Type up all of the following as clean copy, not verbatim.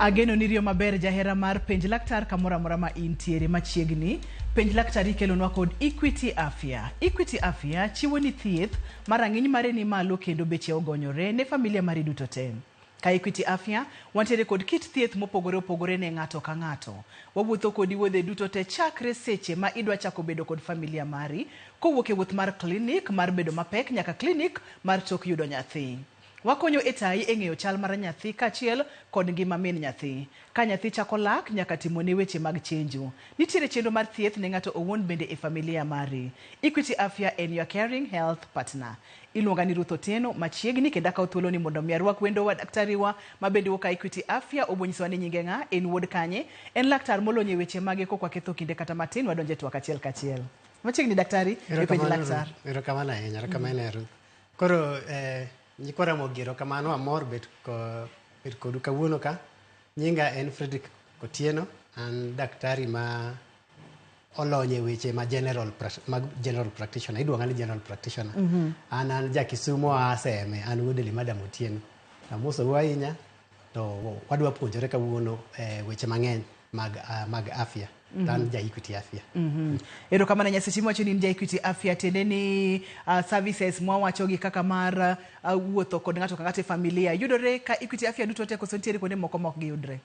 Ageno ni rio maber jahera mar penj laktar kamora mora ma intiere machiegni. Penj laktar ikelonwa kod Equity Afya. Equity Afya chiwo ni thieth marang'iny mare ni malo kendo beche ogonyore ne familia mari duto te. Ka Equity Afya wantiere kod kit thieth mopogore opogore ne ng'ato ka ng'ato. Wawuotho kodi wuodhe duto te chakre seche ma idwa chako bedo kod familia mari, kowuok e wuoth mar klinik mar bedo mapek nyaka klinik mar tok yudo nyathi. Wakonyo etai e ng'eyo chal mar nyathi kachiel kod ngima min nyathi. Ka nyathi chako lak nyaka timone weche mag chenjo. Nitiere chenro mar thieth ne ng'ato owuon bende e familia mari. Equity Afya en your caring health partner. Iluonga ni Ruth Otieno machiegni kendo akaw thuolo ni mondo mi arwak wendo wa daktari wa mabende wuok Equity Afya obonyiso ni nyinge ng'a en wuod kanye. En laktar molony e weche mage kokwa ketho kinde kata matin wadonje twak achiel kachiel. Machiegni daktari e penj laktar. Erokamano ahinya, erokamano Ruth. Koro nyikwa Ramogi erokamano amor bet kodu kawuono ka. Nyinga en Fredrick Otieno, an daktari ma olonye weche ma general practitioner. Iduonga ni general practitioner. An ja Kisumu aseme, an wuod Madam Otieno. Amoso ahinya to wadwa puonjore kawuono weche mang'eny mag afya. Tan ja Equity Afya. Erokamano nyaseche mwacho ni ja Equity Afya tiende ni services mwawacho gi kaka mar wuotho kod ng'ato ka ng'ato e familia yudore ka Equity Afya duto te koso ntiere kuonde moko mok giyudre.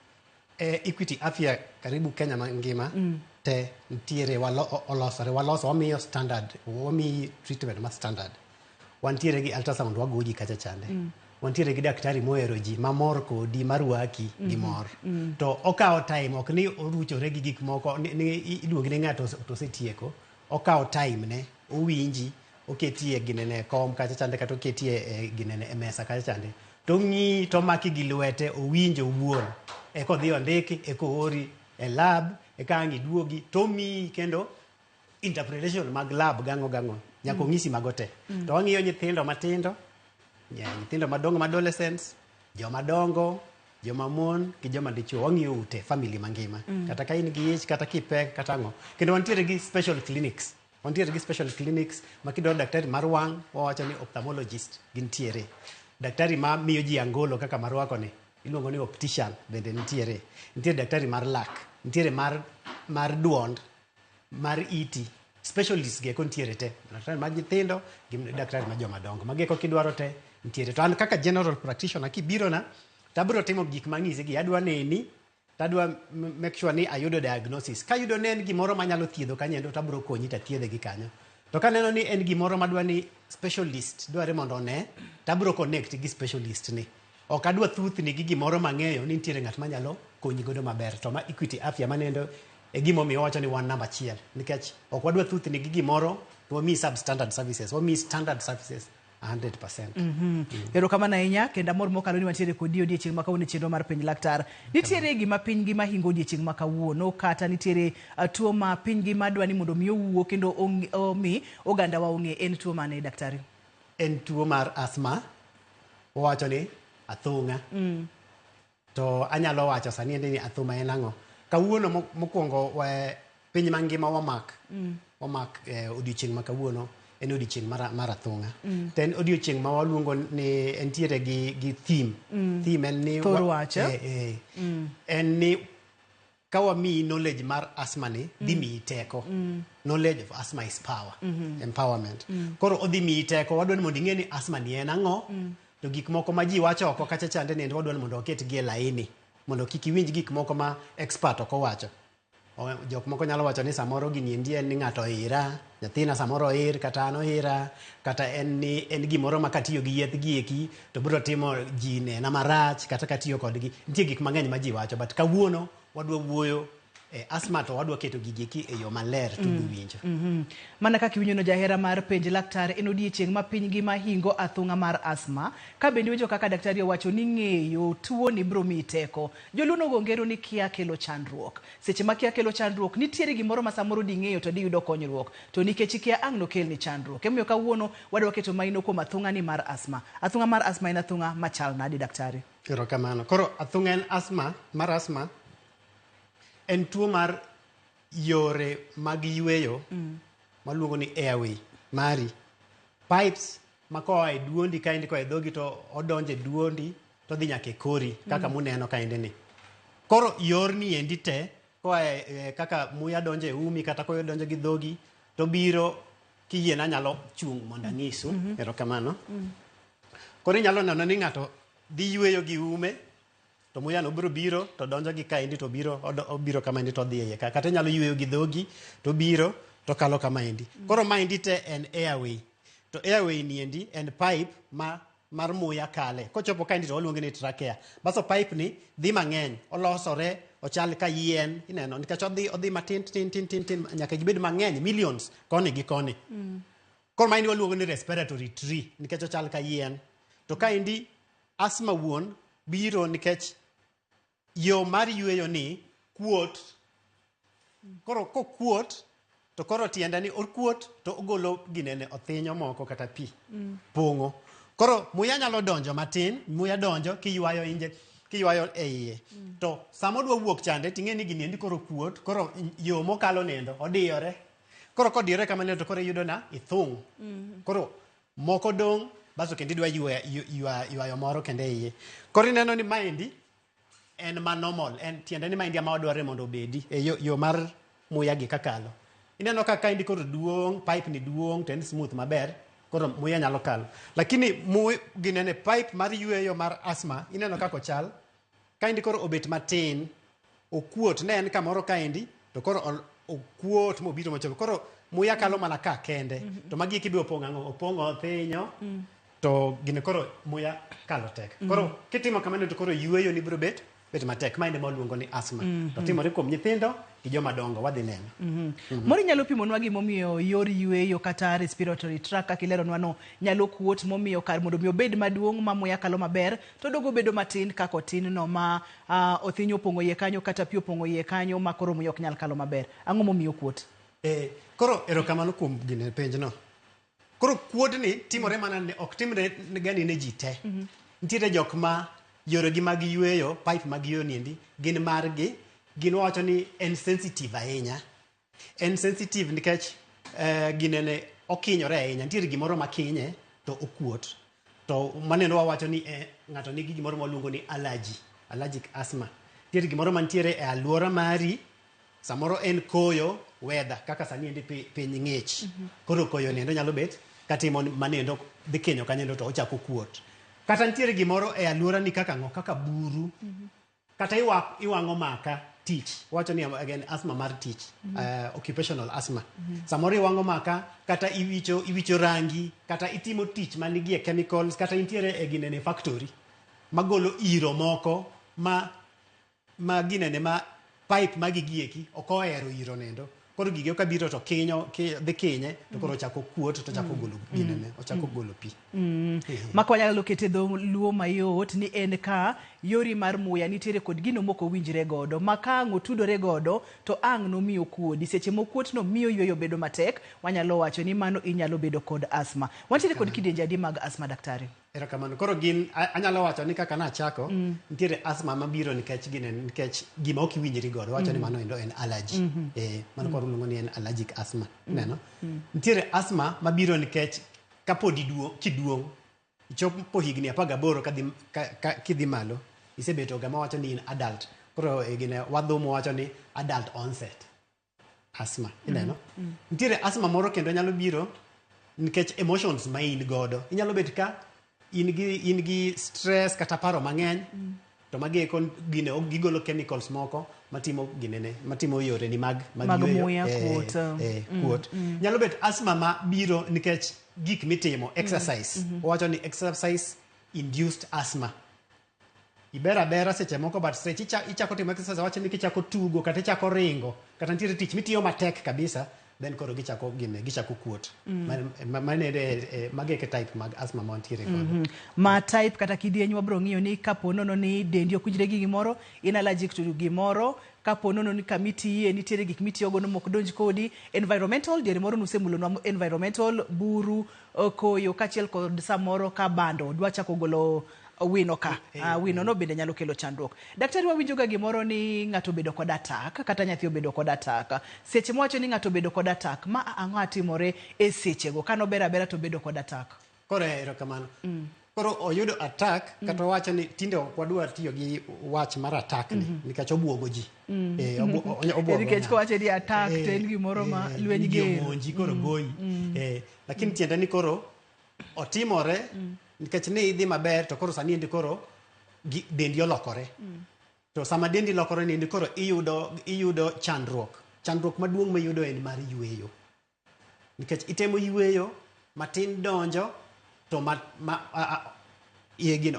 Equity Afya karibu Kenya mangima te ntiere waloso wamiyo standard, wamiyo treatment ma standard. Wantiere gi ultrasound wagoji kacha chande. Wantiere gi daktari mohero ji mamor kodi marwaki gi mor. To okawo time, ok ni oruchore gi gik moko ni iluongi ne ng'ato to setieko. Okawo time ne, owinji, oketie ginene kom kacha chande kata oketie ginene e mesa kacha chande. To ng'i to maki gi lwete owinjo wuon. Eko dhi ondiki, eko ori e lab, eka ang' iduogi, to mi kendo interpretation mag lab gang'o. Nyako ng'isi magote. To wang'iyo nyithindo matindo, nyithindo madongo adolescents, joma dongo, joma mon, gi joma dichuo, wang'iyo ute family mangima. Kata ka in gi ich, kata kipek, kata ang'o. Kendo wantiere gi special clinics. Wantiere gi special clinics ma kidwaro daktari mar wang', wawacho ni ophthalmologist gintiere. Daktari ma miyo ji angolo kaka marwako ni, iluongo ni optician bende nitiere. Nitiere daktari mar lak, nitiere mar duond, mar iti. Specialists ge kontiere te. Daktari mar nyithindo, gi daktari mar joma dongo. Mageko kidwaro te nitiere. To an kaka general practitioner kibiro na, tabro timo gik mang'isi gi adwa neni, tadwa make sure ni ayudo diagnosis. Ka yudo ne en gimoro manyalo thiedho kanyendo tabro konyi ta thiedhe gi kanyo. To kaneno ni en gimoro madwa ni specialist dware mondo ne, tabro connect gi specialist ni. Ok adwa thuthni gi gimoro mang'eyo ni nitiere ng'at manyalo konyi godo maber. To ma Equity Afya manendo e gimomiyo wacho ni wan namba achiel. Nikech ok wadwa thuthni gi gimoro, to wamiyi substandard services, wamiyi standard services 100%. Erokamano ahinya kendo amor mokalo ni wantiere kodi odiochieng' ma kawuono chenro mar penj laktar. Nitiere gima piny ngima hingo odiochieng' ma kawuono kata nitiere tuo ma piny ngima dwa ni mondo mi owuo kendo omi oganda wa ong'e en tuo mane daktari? En tuo mar asthma. Wawacho ni Athung'a. To anyalo wacho sani ni Athung'a en ang'o. Kawuono mokwongo piny mangima wamak odiochieng' ma kawuono en odiochieng' mar Athung'a. To en odiochieng' ma waluongo ni entiere gi theme. Theme en ni en ni ka wamiyi knowledge mar asthma ni dhi miyi teko. Knowledge of asthma is power. Empowerment. Koro odhi miyi teko, wadwa ni mondo ing'e ni asthma ni en ang'o. To gik moko ma ji wacho oko kacha chande ne wadwa ni mondo oketgi e laini. Mondo kik iwinj gik moko ma expert ok owacho. Jok moko nyalo wacho ni samoro gini en ni ng'ato ira, nyathina samoro ir, kata an oira, kata en gimoro ma katiyo gi yedh gieki, to biro timo ji nena marach, kata katiyo kodgi. Nitie gik mang'eny ma ji wacho, but kawuono wadwa wuoyo asthma to wadwa keto gigieki e yo maler to winjo. Mana kaka iwinjo no jahera mar penj laktar en odiochieng' ma piny ngima hingo athung'a mar asthma. Ka bende winjo kaka daktari owacho ni ng'eyo tuo ni biro miyi teko. Joluno go ngero ni kia kelo chandruok. Seche ma kia kelo chandruok nitiere gimoro ma samoro di ng'eyo to di yudo konyruok. To nikech kia ang' no kel ni chandruok. Emomiyo kawuono wadwa keto maino kuom athung'a ni mar asthma. Athung'a mar asthma en athung'a machal nade daktari? Erokamano. Koro athung'a en asthma en tuo mar yore mag yweyo maluongo ni airway mari. Pipes ma koa e duondi ka indi koa e dhogi to odonje duondi to dhi nyaka e kori kaka muneno ka indi ni. Koro yorni endi te koa kaka muya donjo e umi kata koyo donjo gi dhogi to biro kiyiena nyalo chung' mondo anyisu. Erokamano. Koro inyalo neno ni ng'ato dhi yweyo gi ume to muya no biro to donjo gi kaendi to obiro kama endi to odhi iye ka. Kata inyalo yweyo gi dhogi to biro to kalo kama endi. Koro maendi te en airway. To airway ni endi en pipe mar muya kale. Kochopo kaendi to waluonge ni trachea. Baso pipe ni dhi mang'eny. Olosore, ochal ka yien, ineno, nikech odhi matin tin nyaka gibed mang'eny, millions koni gi koni. Koro maendi waluongo ni respiratory tree nikech ochal ka yien. To kaendi asthma wuon biro nikech yo mar yweyo ni kuot. Koro kokuot to koro tiende ni okuot to ogolo ginene othinyo moko kata pi pong'o. Koro muya nyalo donjo matin, muya donjo kiywayo e iye. To sama odwa wuok chande ting'e ni gini endi koro kuot, koro yo mokalo nendo odiyore. Koro kodiyore kama nendo to koro iyudo na ithung'. Koro moko dong' baso kendo idwa ywayo moro kende iye. Koro ineno ni maendi en ma normal, en tiende ni maendi ama wadware mondo obedi e yo mar muya gi kakalo. Ineno ka kaendi koro duong', pipe ni duong' to en smooth maber, koro muya nyalo kalo. Lakini ginene pipe mar yweyo mar asthma, ineno kako ochal, kaendi koro obet matin, okuot, ne en kamoro kaendi, to koro okuot mobiro mochopo. Koro muya kalo mana ka kende, to magi kibi opong' ang'o, opong' othinyo, to gine koro muya kalo tek. Koro kitimo kamano to koro yweyo ni biro bet matek. Maendi maluongo ni asthma. To timore kuom nyithindo gi joma dongo, wadhi neno. Mori nyalo pimonwa gimomiyo yor yweyo kata respiratory tract kaka ileronwa no nyalo kuot momiyo kar mondo mi obed maduong' ma muya kalo maber to dogo bedo matin kaka otin no ma othinyo opong'o iye kanyo kata pi opong'o iye kanyo ma koro muya ok nyal kalo maber. Ang'o momiyo kuot? Koro erokamano kuom gine penj no. Koro kuodni timore mana ne ok timre gani ne ji te. Nitiere jok ma yoregi mag yweyo, pipe mag yweyo niendi gin margi, gin wacho ni en sensitive ahinya. En sensitive nikech ginene okinyore ahinya. Nitiere gimoro makinye to okuot. To maneno wawacho ni ng'ato nigi gimoro maluongo ni allergic asthma. Nitiere gimoro mantiere e alwora mari, samoro en koyo, weather, kaka sani endi piny ng'ich. Koro koyo nendo nyalo bet katimo manendo dhi kinyo kanyendo to ochako kuot. Kata nitiere gimoro e alwora ni kaka buru, kata iwang'o maka tich, wacho ni again asthma mar tich, occupational asthma. Samoro iwang'o maka, kata iwicho rangi, kata itimo tich manigie chemicals, kata intiere e ginene factory, magolo iro moko, ma ginene ma pipe magigieki, ok ohero iro nendo. Koro gige ka biro to dhi kinye to koro ochako kuot to ochako golo ginene, ochako golo pi. Maka wanyalo kete dho luo mayot ni en ka yori mar muya nitiere kod gino moko winjre godo. Maka ang' otudore godo to ang' no miyo kuodi. Seche mokuot no miyo yweyo bedo matek, wanyalo wacho ni mano inyalo bedo kod asthma. Wantiere kod kidienje adi mag asthma, daktari? Erokamano. Koro anyalo wacho ni kaka nachako, nitiere asthma mabiro nikech gima ok iwinjri godo, wacho ni mano endo en allergy. Mano koro luongo ni en allergic asthma. Neno? Nitiere asthma mabiro nikech kapodi kiduong', ichopo higni 18 kidhi malo, isebeto gama wacho ni in adult. Koro wadhumo wacho ni adult onset asthma. Ineno? Nitiere asthma moro kendo nyalo biro nikech emotions ma in godo. Inyalo bet ka in gi stress kata paro mang'eny, to magieko gigolo chemicals moko matimo yore ni mag muya kuot. Nyalo bet asthma ma biro nikech gik mitimo, exercise. Wacho ni exercise induced asthma. Ibera seche moko but stretch ichako timo exercise, wacho ni kichako tugo kata ichako ringo kata nitiere tich mitiyo matek kabisa, then koro gichako kuot. Mageke type mag asthma ma wantiere godo. Ma type kata kidieny wabro ng'iyo ni kapo nono ni dendi ok winjre gi gimoro, in allergic to gimoro, kapo nono ni kamitiye nitiere gik mitiyo godo mok donj kodi, environmental, diere moro nusemulonwa environmental, buru, koyo, kachiel kod samoro ka bando dwa chako golo wino ka. Wino no bende nyalo kelo chandruok. Daktari, wawinjo ga gimoro ni ng'ato bedo kod atak kata nyathi obedo kod atak. Seche mwacho ni ng'ato bedo kod atak, ma ang'o timore e sechego kano bera to bedo kod atak? Koro erokamano. koro oyudo attack kata wacho ni tinde wadwa tiyo gi wach mar attack ni nikech obuogo ji obuogo nikech kowacho ni attack to en gimoro ma lweny gero monji koro goyi lakini tiende ni koro otimore nikech ni idhi maber to koro sani endi koro dendi olokore to sama dendi lokore ni endi koro iyudo chandruok maduong' ma iyudo en mar yweyo nikech itemo yweyo matin donjo to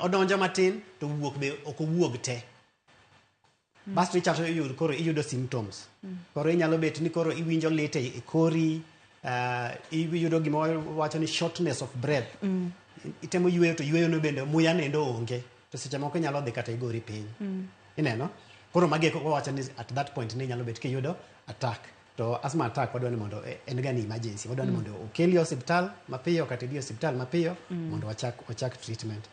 odonjo matin to wuok be ok owuog te bas ichato iyudo symptoms koro inyalo bet ni koro iwinjo lit e kori iyudo gima wacho ni shortness of breath itemo yweyo to yweyo no bende muya nendo onge to seche moko inyalo dhi kata igori piny ineno koro magi wacho ni at that point ni inyalo bet kiyudo attack to asthma attack wadwa ni mondo en ga ni emergency wadwa ni mondo okeli hospital mapiyo kata idhi hospital mapiyo mondo wachak treatment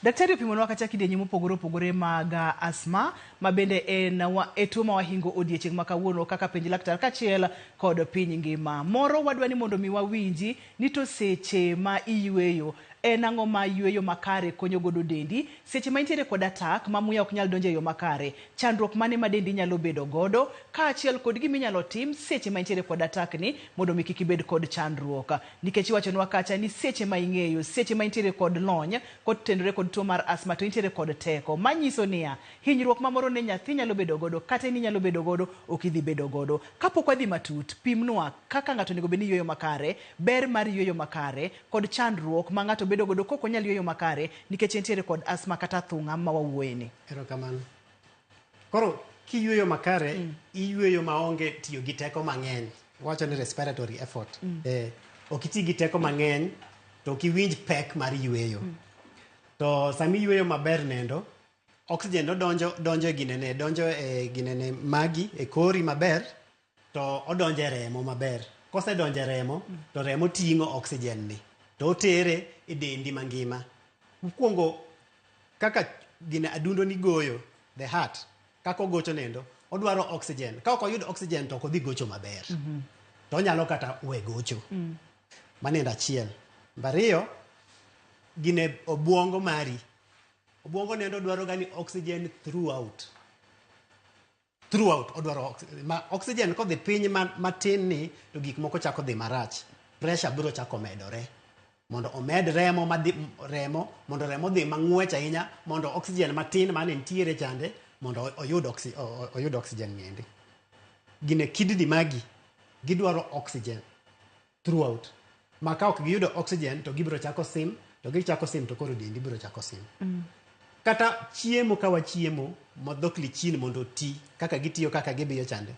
daktari opimonwa kata kidienje mopogore opogore mag asthma ma bende en e tuo ma wahingo odiechieng' ma kawuono kaka penj laktar kachiel kod piny ngima moro wadwa ni mondo mi wawinji ni to seche ma iyweyo en ang'o ma yweyo makare konyo godo dendi seche ma intiere kod attack ma muya ok nyal donjo e yo makare chandruok mane ma dendi nyalo bedo godo kaachiel kod gima inyalo tim seche ma intiere kod attack ni mondo mi kik ibed kod chandruok nikech iwachonwa kacha ni seche ma ing'eyo seche ma intiere kod lony kotendore kod tuo mar asthma to intiere kod teko manyiso niya hinyruok mamoro ne nyathi nyalo bedo godo kata ni nyalo bedo godo ok idhi bedo godo kapok wadhi matut pimnwa kaka ng'ato onego bed ni yweyo makare ber mar yweyo makare kod chandruok ma ng'ato bedo godo kok onyal yweyo makare nikech entiere kod asthma kata athung'a ma wawuoyeni. Erokamano. Koro kiyweyo makare iyweyo maonge tiyo gi teko mang'eny wacho ni respiratory effort ok iti gi teko mang'eny to ok iwinj pek mar yweyo to sami yweyo maber nendo oxygen donjo e ginene magi e kori maber to odonjo e remo maber kosedonjo e remo to remo ting'o oxygen ni to otere e dendi mangima mokwongo kaka gine adundo ni goyo the heart kaka ogocho nendo odwaro oxygen ka ok oyudo oxygen to ok odhi gocho maber to onyalo kata we gocho manendo achiel mbariyo gine obwongo mari obwongo nendo dwaro gani oxygen throughout odwaro oxygen kodhi piny matin ni to gik moko chako dhi marach pressure biro chako medore mondo omed remo mondo remo dhi mang'wech ahinya mondo oxygen matin mane nitiere chande mondo oyud oxygen ng'endi gine kidney magi gidwaro oxygen throughout ma ka ok giyudo oxygen to gibiro chako sim to gichako sim to koro dendi biro chako sim kata chiemo ka wachiemo modhok lichin mondo ti kaka gitiyo kaka gibiyo chande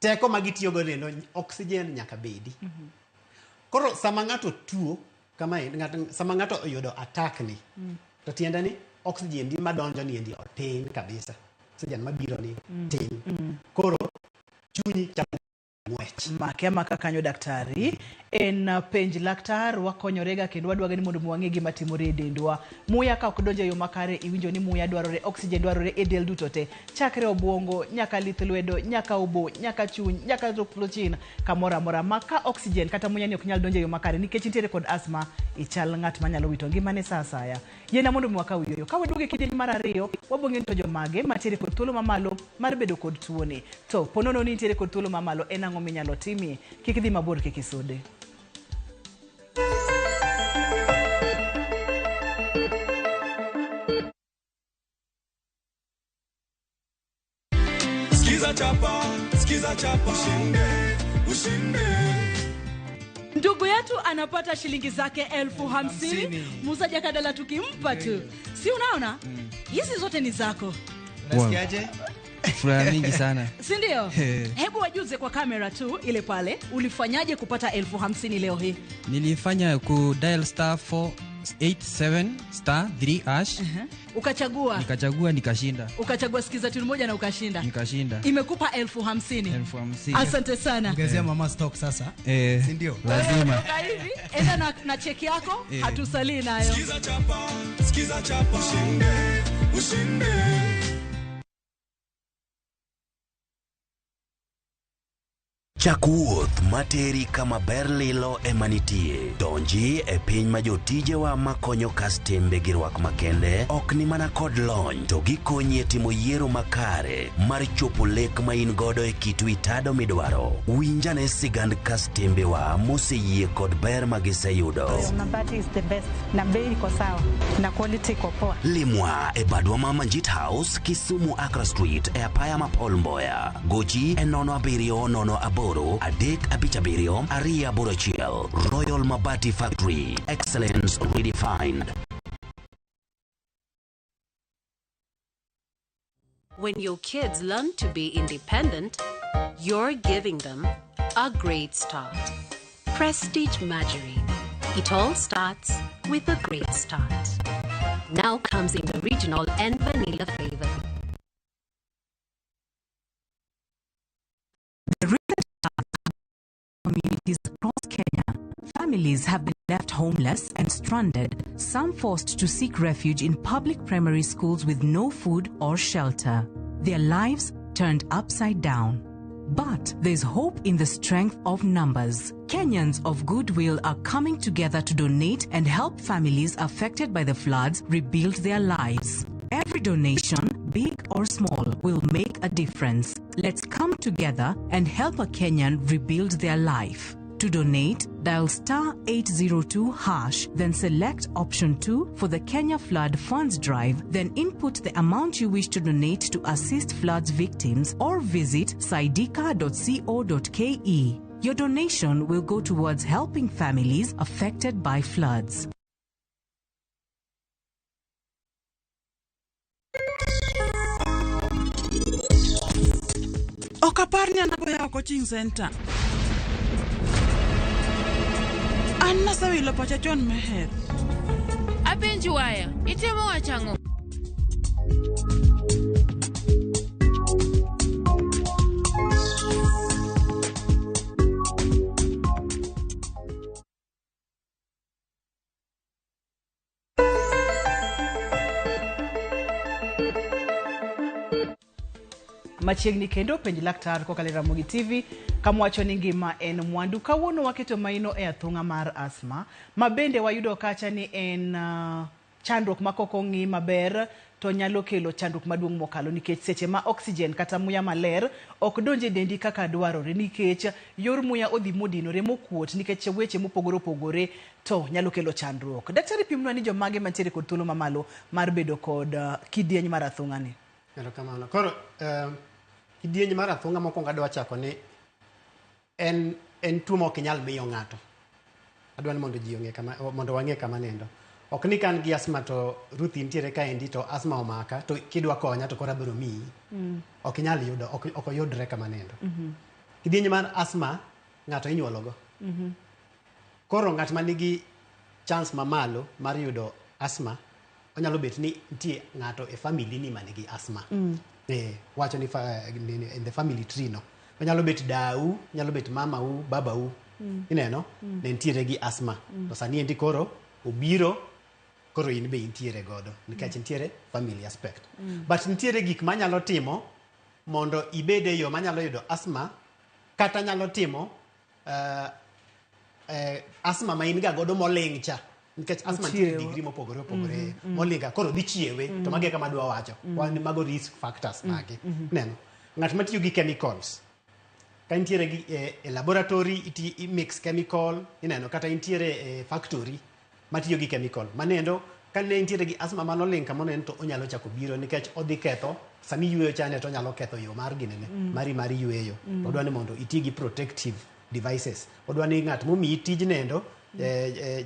teko ma gitiyo go nendo oxygen nyaka bedi koro sama ng'ato tuo kama sama ng'ato oyudo attack ni to tiende ni oxygen di madonjo ni endi otin kabisa oxygen mabiro ni tin koro chunyi chako ng'wech make maka kanyo daktari en penj laktar wakonyorega kendo wadwaga ni mondo mwang'e gima timore e dendwa muya ka ok donjo e yo makare iwinjo ni muya dwarore oxygen dwarore e del duto te chakre obwongo nyaka lith lwedo nyaka obo nyaka chuny nyaka lochin kamoro amora ma ka oxygen kata muya ni ok nyal donjo e yo makare nikech nitiere kod asthma ichal ng'at manyalo wito ngimane sa asaya yiena mondo mwaka wiyoyo ka waduoge kidieny mar ariyo wabong'e to jomage mantiere kod thuolo mamalo mar bedo kod tuoni to ponono ni nitiere kod thuolo mamalo en ang'o minyalo timi kik dhi mabor kik isude. Skiza chapa ushinde. Ndugu yetu anapata shilingi zake 50,000 Musa Jakadala tukimpa tu. Si unaona? Hizi zote ni zako. Unasikiaje? Furaha mingi sana. Si ndio? Hebu wajuze kwa kamera tu ile pale. Ulifanyaje kupata 50,000 leo hii? Nilifanya ku dial star 487 star 3 hash. Ukachagua. Nikachagua nikashinda. Ukachagua skiza tu moja na ukashinda. Nikashinda. Imekupa 50,000. 50,000. Asante sana. Ongezea mama stock sasa. Si ndio? Lazima. Hivi enda na cheki yako hatusalii nayo. Skiza chapa ushinde. Chak wuoth materi kama ber lilo emanitie. Donji e piny ma jotijewa makonyo kastembe gi rwak makende ok ni mana kod lony, to gikonyi e timo yiero makare mar chopo lek ma in godo e kitu itado midwaro. Winjane sigand kastembewa moseyie kod ber ma giseyudo. Mabati is the best. Na bei iko sawa. Na quality iko poa. Limwa e badwa ma Manjit House, Kisumu Accra Street e apaya ma Paul Mboya. Gochi e 070 Adek Abichabiriyo Aria Borachiel. Royal Mabati Factory, excellence redefined. When your kids learn to be independent, you're giving them a great start. Prestige Margarine. It all starts with a great start. Now comes in the original and vanilla flavor. Communities across Kenya, families have been left homeless and stranded, some forced to seek refuge in public primary schools with no food or shelter. Their lives turned upside down. But there's hope in the strength of numbers. Kenyans of goodwill are coming together to donate and help families affected by the floods rebuild their lives. Every donation, big or small, will make a difference. Let's come together and help a Kenyan rebuild their life. To donate, dial *802#, then select option 2 for the Kenya Flood Funds Drive, then input the amount you wish to donate to assist floods victims, or visit saidika.co.ke. Your donation will go towards helping families affected by floods. Okaparni anagoya coaching center. Anna sawilo pacha chon meher. Apenji waya, itemo wachango. Machiegni kendo penj laktar kokalo Ramogi TV kamwacho ni ngima en mwandu. Kawuono waketo maino e athung'a mar asthma, ma bende wayudo kacha ni en chandruok ma koko ng'i maber to nyalo kelo chandruok maduong' mokalo, nikech seche ma oxygen kata muya maler ok donje dendi kaka dwarore, nikech yor muya odhi modinore mokuot nikech weche mopogore opogore, to nyalo kelo chandruok. Daktari, pimnwa ni jomage mantiere kod thuolo mamalo mar bedo kod kidieny mar athung'a ni. Erokamano. Koro kidieny mar athung'a mokwongo adwa chako ni en tuo ma ok inyal miyo ng'ato. Adwa ni mondo ji ong'e kama, mondo wang'e kama nendo. Ok ni kan gi asthma to Ruth nitiere kaendi to asthma omaka to kidwa konya to koro abiro miyi. Ok inyal yudo, ok oyudre kama nendo. Kidieny mar asthma ng'ato inyuologo. Koro ng'at ma nigi chance mamalo mar yudo asthma onyalo bet ni nitie ng'ato e family ni manigi asthma. Wacho ni in the family tree no. Onyalo bet dau, nyalo bet mamau, babau. Ineno, ne nitiere gi asthma. To sani endi koro obiro, koro in be intiere godo, nikech nitiere family aspect. But nitiere gik manyalo timo mondo ibede yo manyalo yudo asthma, kata nyalo timo asthma ma in ga godo moling cha. Nikech asthma nitiere degree mopogore opogore. Molinga koro dhi chiewe, to mage kama dwa wacho. Wan mago risk factors mage. Neno, ng'at matiyo gi chemicals. Ka nitiere gi e laboratory i mix chemical, ineno, kata nitiere e factory matiyo gi chemical. Manendo ka ne nitiere gi asthma manoling kama neno to onyalo chako biro, nikech odhi ketho sami yueyo chane to nyalo ketho yo mar ginene mari yueyo. Odwa ni mondo iti gi protective devices. Odwa ni ng'at momiyi tij nendo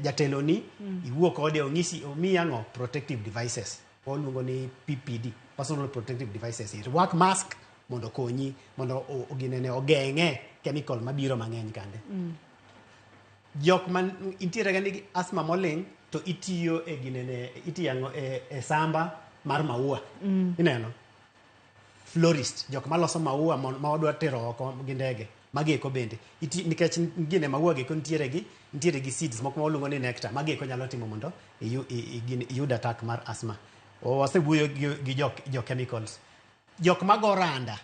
jatelo ni iwuok kode ong'isi omiyi ang'o protective devices. Oluongo ni PPD, personal protective devices. Irwak mask mondo konyi, mondo ginene ogeng'e chemical mabiro mang'eny kande. Jok man intiere gani asthma moling to itiyo e ginene, itiyango e samba mar maua. Ineno, florist, jok maloso maua ma odwa tero oko gi ndege. Mageko bende nikech gine maua geko nitiere gi seeds moko maluongo ni nectar. Mageko nyalo timo mondo iyud attack mar asthma. Wasewuoyo gi jo chemicals. Jok mago randa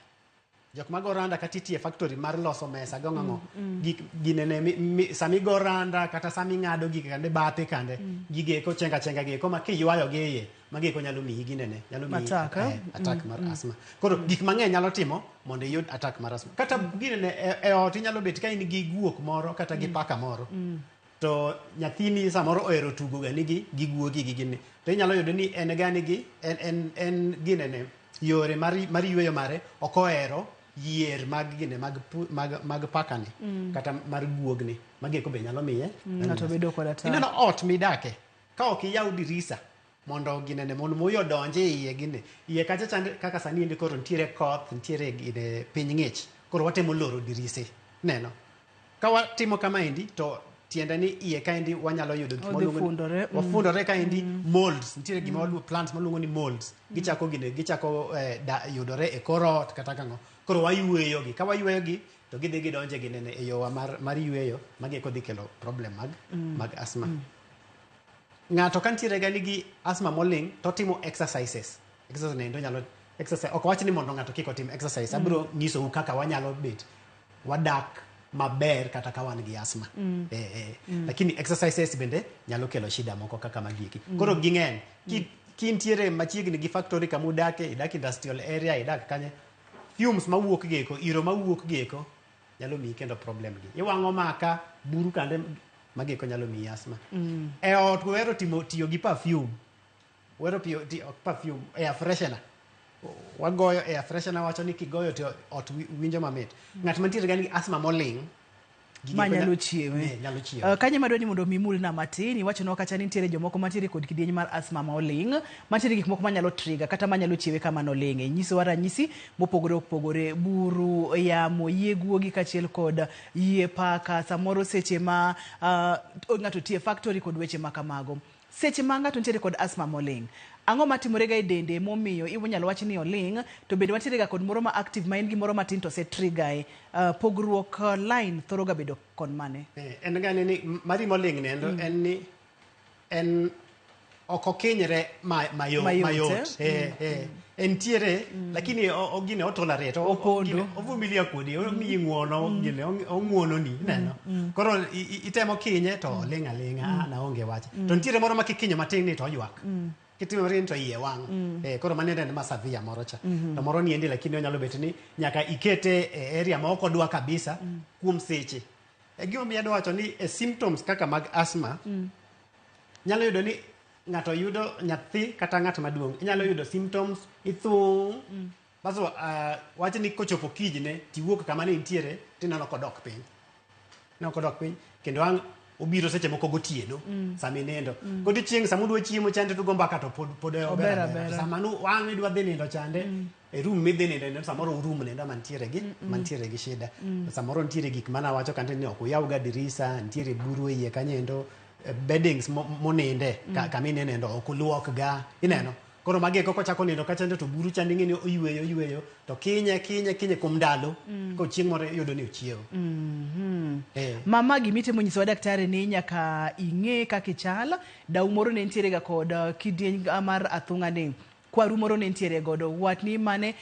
jok ma goranda kata itie factory mar loso mesa gongango ginene sami goranda kata sami ngado gik kande bape kande gige ko chenga ge ko ma kiywayo ge ye mage ko nyalo mi ginene nyalo mi attack mar asthma koro gik mang'eny nyalo timo mondo yud attack mar asthma kata ginene e ot nyalo bet ka in gi guok moro kata gi paka moro to nyathini samoro ohero tugo ga nigi gi guogi gi gini to inyalo yudo ni en ga nigi en ginene yore mar yweyo mare ok ohero yier mag gine mag pakani kata mar guogni mage ko be nyalo miye ng'ato bedo kod attack. Ineno ot midake ka ok iyaw dirisa mondo ginene mondo muyo donje iye gine iye kacha chande kaka sani inde koro ntiere koth ntiere gine piny ng'ich koro watemo loro dirise neno ka watimo kama indi to tiende ni iye kaendi wanyalo yudo gik maluongo wafundore kaendi molds ntiere gima waluongo plants maluongo ni molds gichako yudore e korot kata kang'o koro wayweyogi ka wayweyogi to gidhi gidonje ginene e yowa mar yweyo mage kodhi kelo problem mag asthma ng'ato ka ntiere ga nigi asthma moling to timo exercise nendo nyalo exercise ok wach ni mondo ng'ato kik otim exercise abiro nyisou kaka wanyalo bet wadak maber kata ka wan gi asthma lakini exercises bende nyalo kelo shida moko kaka magiki koro ging'eny kintiere machiegni gi factory kama udake idak industrial area idak kanye fumes mawuok geko iro mawuok geko nyalo miyi kendo problem gi iwang'o maka buru kande mageko nyalo miyi asthma e ot wero tiyo gi perfume perfume air freshener wagoyo air freshener wacho ni kigoyo to ot winjo mamit ng'at mantiere ga ni asthma moling manyalo chiewe nyalo chiewe kanye madwa ni mondo mimulna matin iwacho no kacha ni nitiere jomoko mantiere kod kidieny mar asthma ma oling mantiere gik moko manyalo trigger kata manyalo chiewe kama nolinge nyiso ranyisi mopogore opogore buru yamo yie guogi kachiel kod yie paka samoro seche ma ng'ato tie factory kod weche makamago seche ma ng'ato nitiere kod asthma moling ang'o matimore ga e dende momiyo inyalo wach ni oling to bende wantiere ga kod moro ma active ma en gi moro matin to se trigger pogruok line thoro ga bedo kon mane en ga ni mari moling nendo en ni en ok okinyre mayot entiere lakini ogine otolerate ovumilia kodi omiyi ng'uono gine ong'uono ni neno koro itemo kinye to oling alinga naonge wach to ntiere moro ma kikinyo matin ni to oywak kitimo rin to iye wang koro manende ma savia moro cha to moro ni endi lakini onyalo bet ni nyaka ikete e area ma ok odwa kabisa kuom seche gimo mi adwacho ni symptoms kaka mag asthma nyalo yudo ni ng'ato yudo nyathi kata ng'at maduong' inyalo yudo symptoms ithung baso wach ni kochopo kijne tiwuok kama ne intiere tineno kodok piny kendo ang' obiro seche moko gotieno sama inendo godiochieng' sama udwa chiemo chande to gomba to pod obera sama wang' idwa dhi nindo chande e room midhi nindo samoro room nendo mantiere gi shida samoro ntiere gik mana wacho kande ni ok uyaw ga dirisa ntiere buru iye kanyendo beddings moninde kama inendo ok uluok ga ineno koro mage koko chako nindo kachande to buru chande ng'eni oyweyo to kinye kuom ndalo ko chieng' moro yudo ni ochiewo mama gimitimo nyiso daktari ni nyaka ing'e kaka ichal dau moro ne ntiere ga kod kidieny mar athung'a ni kwaru moro ne ntiere godo watni mane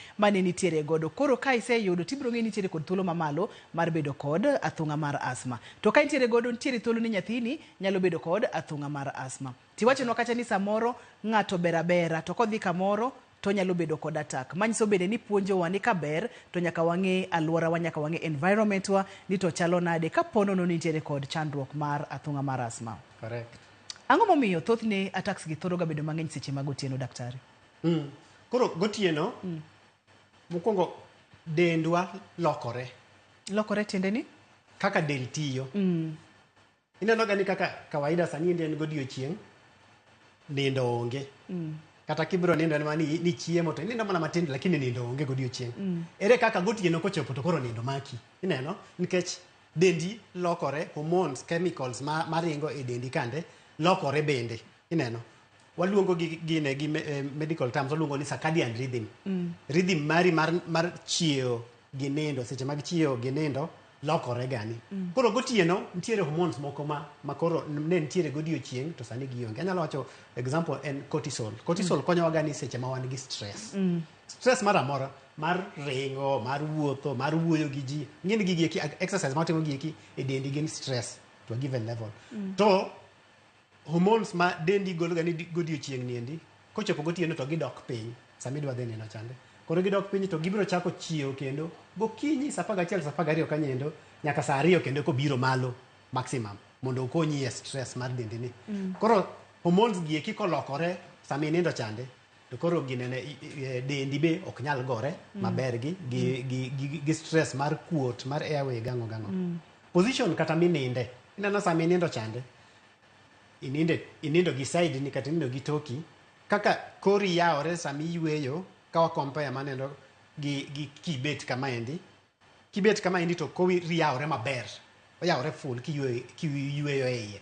nitiere godo koro ka iseyudo tibiro ng'e nitiere kod thuolo mamalo mar bedo kod athung'a mar asthma to ka ntiere godo ntiere thuolo ni nyathini nyalo bedo kod athung'a mar asthma tiwacho no kacha ni samoro ng'ato berabera to kodhi kamoro to nyalo bedo kod attack manyiso bende ni puonjowa ni kaber to nyaka wang'e alworawa nyaka wang'e environment wa ni to chalo nade ka pono no nitiere kod chandruok mar athung'a mar asthma correct ang'o momiyo thothne attacks gi thoro ga bedo mang'eny seche mag otieno daktari koro gotieno mokwongo dendwa lokore tiende ni kaka del tiyo ineno ga ni kaka kawaida sani en godiochieng' nindo onge kata kibiro nindo en mani ni chiemo to nindo mana matin lakini nindo onge godiochieng' ere kaka gotieno kochopo to koro nindo maki ineno nikech dendi lokore hormones chemicals maringo e dendi kande lokore bende ineno waluongo gine gi medical terms waluongo ni circadian rhythm rhythm mari mar chiewo gi nindo seche mag chiewo gi nindo lokore gani. Koro gotieno nitiere hormones moko ma koro ne nitiere godiochieng' to sani gionge. Anyalo wacho example en cortisol. Cortisol konyowa gani seche ma wan gi stress. Stress mara mora, mar ringo, mar wuotho, mar wuoyo gi ji. Ng'eni gigi eki exercise ma timo gigi eki e dendi gin stress to a given level. To hormones ma dendi golo gani godiochieng' niendi, kochopo gotieno to gidok piny sama idwa dhi nindo chande. Koro gidok piny to gibiro chako chiewo kendo gokinyi saa 11 saa 12 kanyendo nyaka saa 2 kendo kobiro malo maximum mondo okonyi e stress mar dendi ni. Koro hormones gi eki kolokore sama inindo chande to koro ginene dendi be ok nyal gore maber gi stress mar kuot mar airway gango. Position kata mininde ineno sama inindo chande inindo gi side ni kata inindo gi toki kaka kori yaore sama iyweyo kawa compare manendo gi kibet kama endi to kori yaore maber oyaore full kiyweyo e iye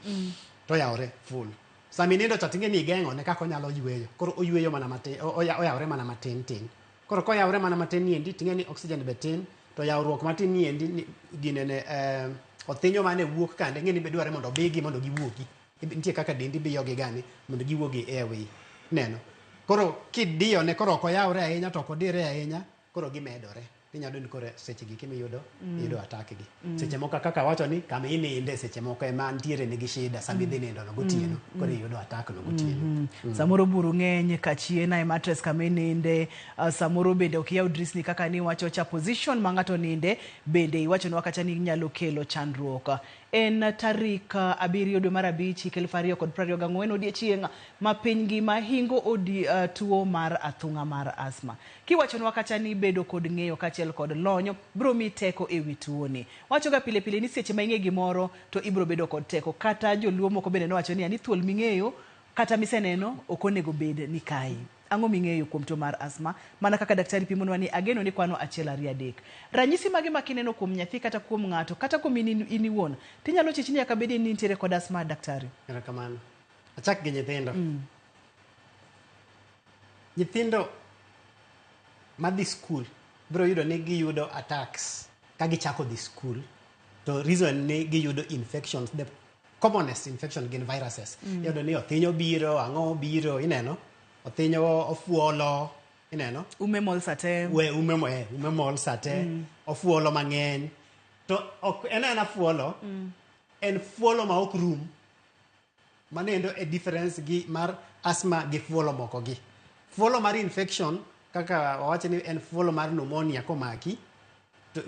to yaore full sama inindo to ting'e ni igeng'o ne kaka onyalo yweyo koro oyweyo mana matin oyaore mana matin koro koyaore mana matin niendi ting'e ni oxygen be tin to yawruok matin niendi ginene othinyo mane wuok kande ng'eni be dware mondo obigi mondo giwuogi nitie kaka dendi biyogi gani mondo giwuogi airway neno. Koro kidiyo ne koro ok oyawre ahinya to ok odire ahinya koro gimedore. Inyalo ni koro seche gi kimiyudo attack gi. Seche moko kaka wacho ni kama ininde seche moko ema ntiere nigi shida sama idhi nindo no gotieno koro iyudo attack no gotieno. Samoro buru ng'eny kachiena e mattress kama ininde, samoro bende ok yaw drisni kaka ni wacho cha position ma ng'ato ninde bende iwacho ni wakacha ni nyalo kelo chandruok. En tarik 7 dwe mar 5 2024 odiechieng' ma piny ngima hingo tuo mar athung'a mar asthma. Kiwacho ni wakacha ni bedo kod ng'eyo kachiel kod lonyo bro mi teko e wi tuoni. Wacho ga pile pile ni seche ma ing'e gimoro to ibro bedo kod teko, kata joluo moko bende nowacho ni ani thuol ming'eyo kata miseneno ok onego bed ni kai. Ang'o ming'eyo kuom tuo mar asthma? Mana kaka daktari pimonwa ni ageno ni kwano 1 2 3. Ranyisi mage makineno kuom nyathi kata kuom ng'ato kata kuom in iwuon tinyalo chichi nyaka bedi ni nitiere kod asthma daktari. Erokamano. Achak gi nyithindo. Nyithindo madhi school biro yudo ni giyudo attacks ka gichako dhi school to reason ni giyudo infections, the commonest infection gin viruses. Yudo ni othinyo biro, ang'o biro, ineno othinyo ofuolo, ineno ume mol sate ume mol sate ofuolo mang'eny to ok en fuolo en fuolo ma ok rum manendo e difference gi mar asthma gi fuolo moko gi. Fuolo mar infection kaka wawacho ni en fuolo mar pneumonia komaki to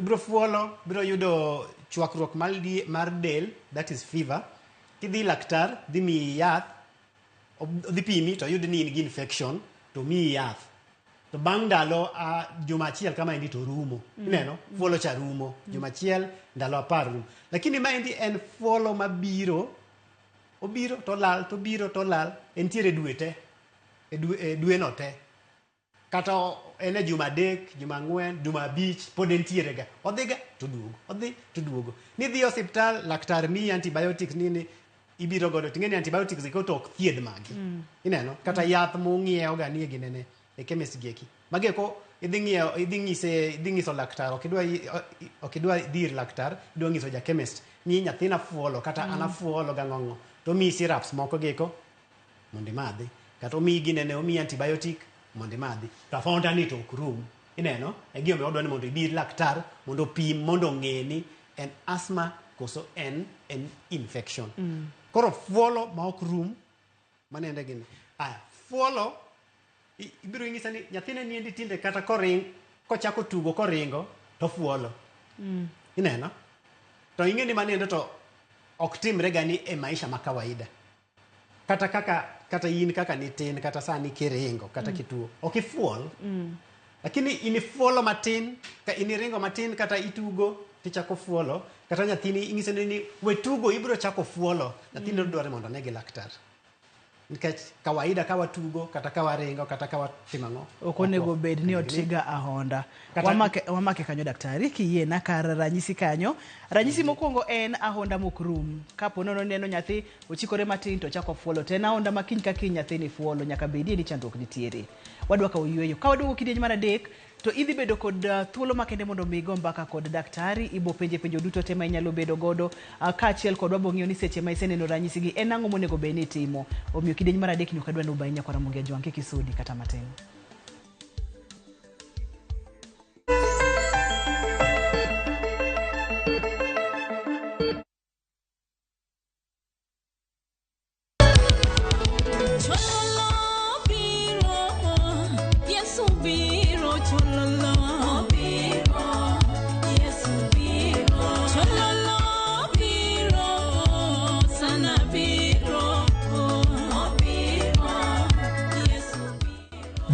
biro yudo chwakruok mar del, that is fever. Kidhi laktar dhi miyi yath, dhi pimi to yud ni in gi infection to miyi yath. To bang' ndalo juma achiel kama endi to rumo. Ineno fuolo cha rumo juma achiel ndalo 10 rumo. Lakini ma endi en fuolo mabiro obiro to lal to biro to lal entiere dwe te dwe no te. Kata ene juma 3, juma 4, juma 5 pod entiere ga. Odhiga to duogo, odhi to duogo. Ni dhi hospital laktar miyi antibiotics nini ibiro godo ting'eni antibiotics iko to ok thiedh magi. Ineno kata yath mong'iewo ga ni ginene e chemist gieki. Mage ko idhi nyiso laktar, ok idwa dir laktar, idwa nyiso ja chemist ni nyathina fuolo kata ana fuolo ga ng'ong'o. To mi syrups moko geko mondo imadhi kata omi ginene omi antibiotic mondo imadhi. To afonda ni to ok rum. Ineno e gima odwa ni mondo idir laktar mondo pim mondo ng'e ni en asthma koso en infection. Koro fuolo ma ok rum manende gini. Fuolo ibiro ng'isa ni nyathine niendi tinde kata kochako tugo koringo to fuolo. Ineno? To ing'e ni manende to ok timre gani e maisha ma kawaida. Kata in kaka nitin kata sani kiringo kata kituo. Ok ifuol. Lakini inifuolo matin, ka iniringo matin kata itugo tichako fuolo, kata nyathini ing'ise ni we tugo ibiro chako fuolo. Nyathini dware mondo ne gi laktar. Nikech kawaida ka watugo kata ka waringo kata ka watimo ang'o ok onego bed ni otiga ahonda. Wamake kanyo daktari kiyie na kar ranyisi kanyo. Ranyisi mokwongo en ahonda mokrum. Kapo nono neno nyathi ochikore matin to chako fuolo to en ahonda makiny ka kiny nyathi ni fuolo nyaka bedie ni chandruok nitiere. Wadwa ka oyueyo. Ka waduogo kidieny mar 3 to idhi bedo kod thuolo makende mondo mi go mbaka kod daktari. Ibo penjo duto tema inyalo bedo godo kaachiel kod wabong'iyo ni seche ma iseneno ranyisi gi en ang'o monego bed ni timo. Omiyo kidieny mar adek nyuka dwa nuba inya kwa Ramogi Jwang kik isudi kata matin.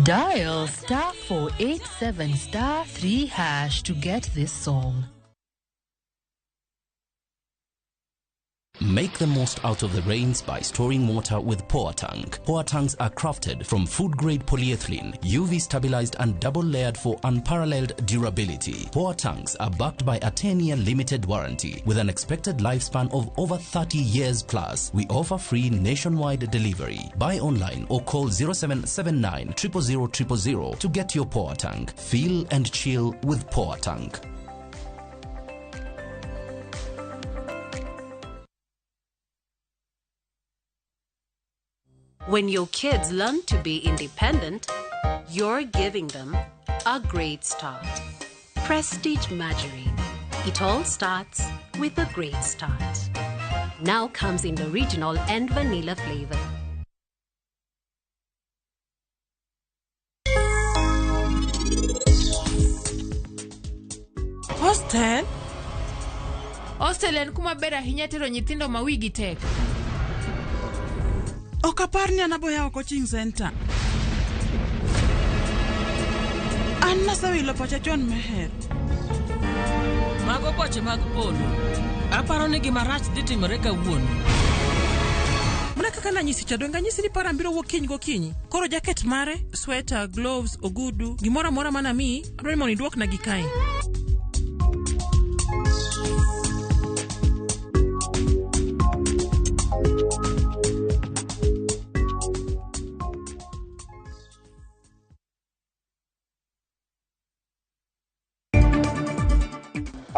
Dial *487*3# to get this song. Make the most out of the rains by storing water with Power Tank. Power Tanks are crafted from food-grade polyethylene, UV stabilized and double-layered for unparalleled durability. Power Tanks are backed by a 10-year limited warranty with an expected lifespan of over 30 years plus. We offer free nationwide delivery. Buy online or call 0779 000 000 to get your Power Tank. Feel and chill with Power Tank. When your kids learn to be independent, you're giving them a great start. Prestige Margarine. It all starts with a great start. Now comes in the original and vanilla flavor. Hostel en kuma ber ahinya tero nyithindo ma wigi tek. Ok apar ni anaboyawo coaching center. An nasewilo pacha chon meher. Mago boche mag polo. Aparo ni gima rach dhi timore kawuono. Mana kaka nanyisi chadonga nyisi ni para mbiro wuok kiny gokinyi. Koro jacket mare, sweater, gloves, ogudu, gimora mora mana mi, adwani mondo iduok na gi kae.